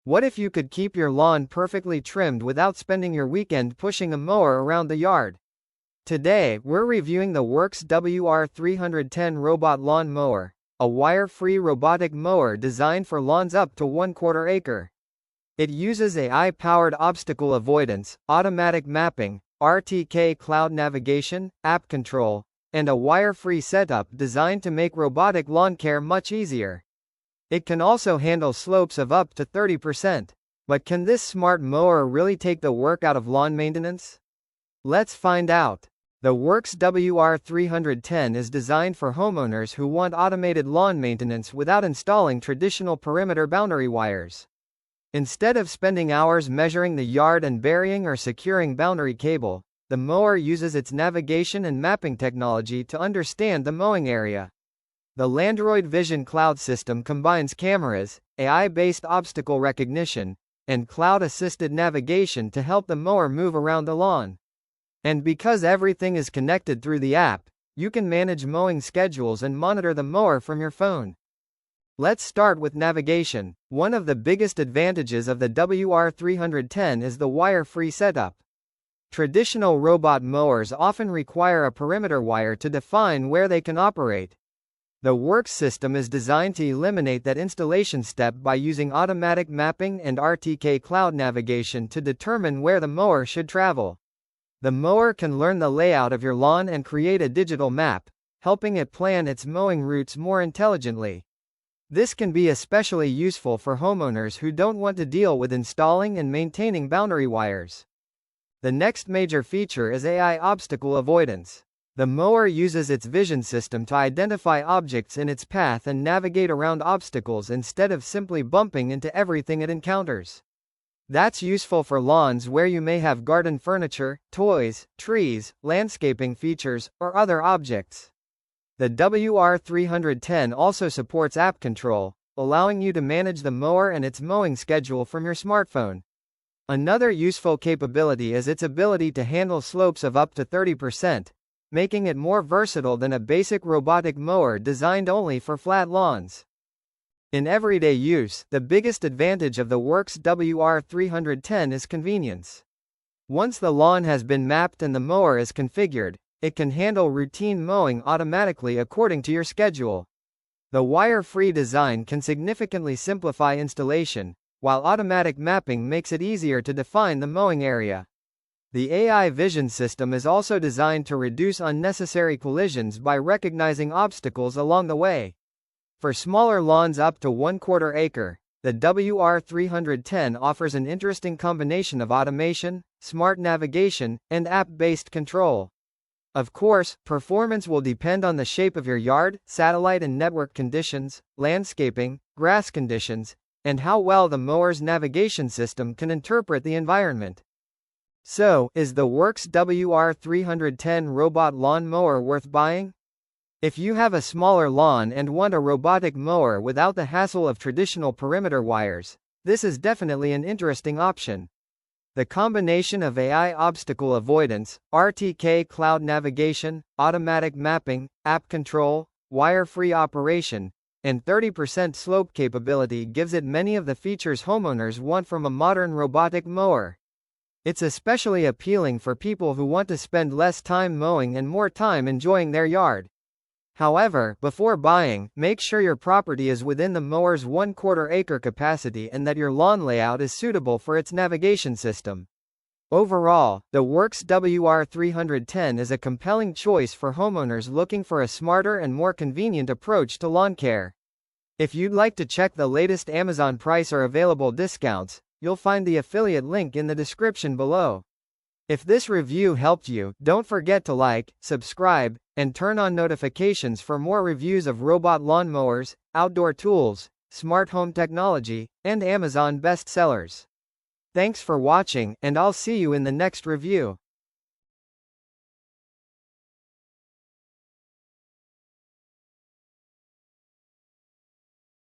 What if you could keep your lawn perfectly trimmed without spending your weekend pushing a mower around the yard? Today, we're reviewing the WORX WR310 Robot Lawn Mower, a wire-free robotic mower designed for lawns up to 1/4 acre. It uses AI-powered obstacle avoidance, automatic mapping, RTK Cloud Navigation, app control, and a wire-free setup designed to make robotic lawn care much easier. It can also handle slopes of up to 30%. But can this smart mower really take the work out of lawn maintenance? Let's find out. The WORX WR310 is designed for homeowners who want automated lawn maintenance without installing traditional perimeter boundary wires. Instead of spending hours measuring the yard and burying or securing boundary cable, the mower uses its navigation and mapping technology to understand the mowing area. The Landroid Vision Cloud system combines cameras, AI-based obstacle recognition, and cloud-assisted navigation to help the mower move around the lawn. And because everything is connected through the app, you can manage mowing schedules and monitor the mower from your phone. Let's start with navigation. One of the biggest advantages of the WR310 is the wire-free setup. Traditional robot mowers often require a perimeter wire to define where they can operate. The WORX system is designed to eliminate that installation step by using automatic mapping and RTK Cloud Navigation to determine where the mower should travel. The mower can learn the layout of your lawn and create a digital map, helping it plan its mowing routes more intelligently. This can be especially useful for homeowners who don't want to deal with installing and maintaining boundary wires. The next major feature is AI obstacle avoidance. The mower uses its vision system to identify objects in its path and navigate around obstacles instead of simply bumping into everything it encounters. That's useful for lawns where you may have garden furniture, toys, trees, landscaping features, or other objects. The WR310 also supports app control, allowing you to manage the mower and its mowing schedule from your smartphone. Another useful capability is its ability to handle slopes of up to 30%, making it more versatile than a basic robotic mower designed only for flat lawns. In everyday use, the biggest advantage of the WORX WR310 is convenience. Once the lawn has been mapped and the mower is configured, it can handle routine mowing automatically according to your schedule. The wire-free design can significantly simplify installation, while automatic mapping makes it easier to define the mowing area. The AI vision system is also designed to reduce unnecessary collisions by recognizing obstacles along the way. For smaller lawns up to 1/4 acre, the WR310 offers an interesting combination of automation, smart navigation, and app-based control. Of course, performance will depend on the shape of your yard, satellite and network conditions, landscaping, grass conditions, and how well the mower's navigation system can interpret the environment. So, is the WORX WR310 robot lawn mower worth buying? If you have a smaller lawn and want a robotic mower without the hassle of traditional perimeter wires, this is definitely an interesting option. The combination of AI obstacle avoidance, RTK Cloud Navigation, automatic mapping, app control, wire-free operation, and 30% slope capability gives it many of the features homeowners want from a modern robotic mower. It's especially appealing for people who want to spend less time mowing and more time enjoying their yard. However, before buying, make sure your property is within the mower's 1/4 acre capacity and that your lawn layout is suitable for its navigation system. Overall, the WORX WR310 is a compelling choice for homeowners looking for a smarter and more convenient approach to lawn care. If you'd like to check the latest Amazon price or available discounts, you'll find the affiliate link in the description below. If this review helped you, don't forget to like, subscribe, and turn on notifications for more reviews of robot lawnmowers, outdoor tools, smart home technology, and Amazon bestsellers. Thanks for watching, and I'll see you in the next review.